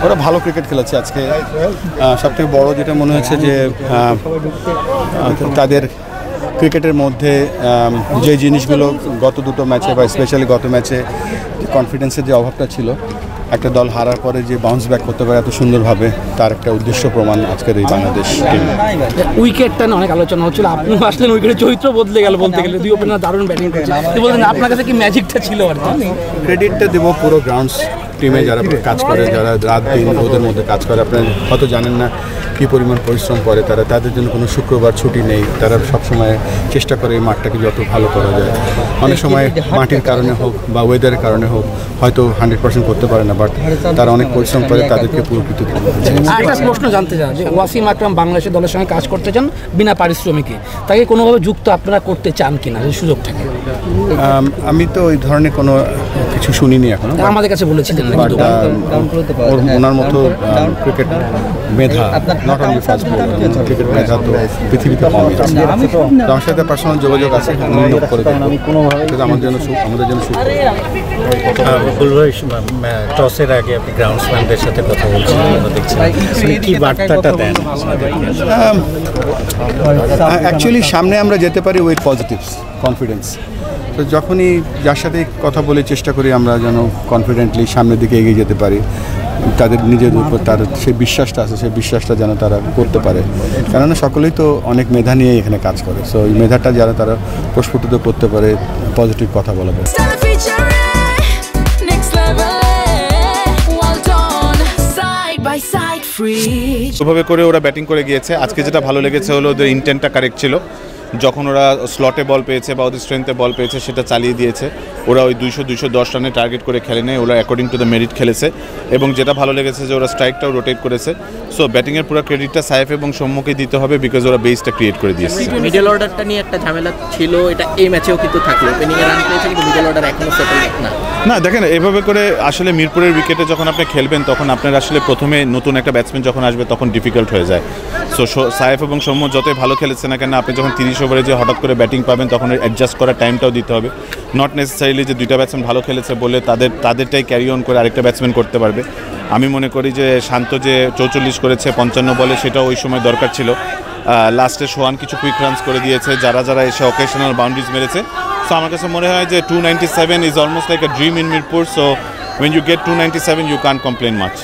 ওরা ভালো ক্রিকেট খেলেছে আজকে। সবথেকে বড় যেটা মনে হচ্ছে যে তাদের ক্রিকেটের মধ্যে যে জিনিসগুলো গত দুটো ম্যাচে বা স্পেশালি গত ম্যাচে কনফিডেন্সের যে অভাবটা ছিল, একটা দল হারার পরে যে বাউন্স ব্যাক করতে পারে এত সুন্দরভাবে, তার একটা উদ্দেশ্য প্রমাণ আজকের এই বাংলাদেশ টিম। উইকেটটা নিয়ে অনেক আলোচনা হচ্ছিল, আপনি আসলেন উইকেটের চরিত্র বদলে গেল বলতে গেলে, দুই ওপেনার দারুণ ব্যাটিং করছে, বলতেন আপনার কাছে কি ম্যাজিকটা ছিল? আর ক্রেডিটটা দেবো পুরো গ্রাউন্ডস টিমে যারা কাজ করে, যারা রাত দিন ওদের মধ্যে কাজ করে। আপনারা হয়তো জানেন না কী পরিমাণ পরিশ্রম করে তারা, তাদের জন্য কোনো শুক্রবার ছুটি নেই। তারা সবসময় চেষ্টা করে এই মাঠটাকে যত ভালো করা যায়। অনেক সময় মাটির কারণে হোক বা ওয়েদারের কারণে হোক হয়তো 100% করতে পারে না, বাট তারা অনেক পরিশ্রম করে, তাদেরকে পুরো কৃতজ্ঞ। একটা প্রশ্ন জানতে চান যে ওয়াসিম আকরাম বাংলাদেশের দলের সঙ্গে কাজ করতে চান বিনা পারিশ্রমিকে, তাকে কোনোভাবে যুক্ত আপনারা করতে চান কিনা যে সুযোগ থাকে? আমি তো ওই ধরনের কোনো কিছু শুনিনি এখনো, আমাদের কাছে বলেছিলেন। ওনার মতো ক্রিকেট মেধা, not only fast bowler, cricket মেধা তো পৃথিবীতে কমই আছে। আমার সাথে পার্সোনাল যোগাযোগ আছে, করে আমাদের জন্য টসের আগে আপনি গ্রাউন্ডসম্যানদের সাথে কথা বলছিলেন, কি বার্তাটা দেন? অ্যাকচুয়ালি সামনে আমরা যেতে পারি উইথ পজিটিভস, কনফিডেন্স। তো যখনই যার সাথে কথা বলে চেষ্টা করি আমরা যেন কনফিডেন্টলি সামনের দিকে এগিয়ে যেতে পারি, তাদের নিজের উপর তার সেই বিশ্বাসটা আছে, সেই বিশ্বাসটা যেন তারা করতে পারে। কেননা সকলেই তো অনেক মেধা নিয়ে এখানে কাজ করে, সো এই মেধাটা যারা তারা প্রস্ফুটিত করতে পারে, পজিটিভ কথা বলা যায়। ওভাবে করে ওরা ব্যাটিং করে গিয়েছে। আজকে যেটা ভালো লেগেছে হলো ওদের ইন্টেন্টটা কারেক্ট ছিল। যখন ওরা স্লটে বল পেয়েছে বা ওদের স্ট্রেংথে বল পেয়েছে সেটা চালিয়ে দিয়েছে। ওরা ওই 200-210 রানে টার্গেট করে খেলে নেয়, ওরা অ্যাকর্ডিং টু দ্য মেরিট খেলেছে। এবং যেটা ভালো লেগেছে যে ওরা স্ট্রাইকটাও রোটেট করেছে। সো ব্যাটিংয়ের পুরো ক্রেডিটটা সাইফ এবং সৌম্যকে দিতে হবে, বিকজ ওরা বেসটা ক্রিয়েট করে দিয়েছে। মিডল অর্ডারটা নিয়ে একটা ঝামেলা ছিল, এটা এই ম্যাচেও কিন্তু থাকলো, ওপেনিংয়ে রান পেয়েছে কিন্তু মিডল অর্ডার এখনও সেটেল না। না দেখেন, এভাবে করে আসলে মিরপুরের উইকেটে যখন আপনি খেলবেন তখন আপনার আসলে প্রথমে নতুন একটা ব্যাটসম্যান যখন আসবে তখন ডিফিকাল্ট হয়ে যায়। সো সাইফ এবং সৌম্য যতই ভালো খেলেছে না কেন, আপনি যখন 30 ওভারে যে হঠাৎ করে ব্যাটিং পাবেন তখন অ্যাডজাস্ট করার টাইমটাও দিতে হবে। নট নেসেসারিলি যে দুইটা ব্যাটসম্যান ভালো খেলেছে বলে তাদেরটাই ক্যারি অন করে আরেকটা ব্যাটসম্যান করতে পারবে। আমি মনে করি যে শান্ত যে 44 করেছে 55 বলে, সেটাও ওই সময় দরকার ছিল। লাস্টে সোহান কিছু কুইক রানস করে দিয়েছে, যারা যারা এসে অকেশনাল বাউন্ডারিজ মেরেছে। সো আমার কাছে মনে হয় যে 297 is almost like a dream in Mirpur. So when you get 297 you can't complain much.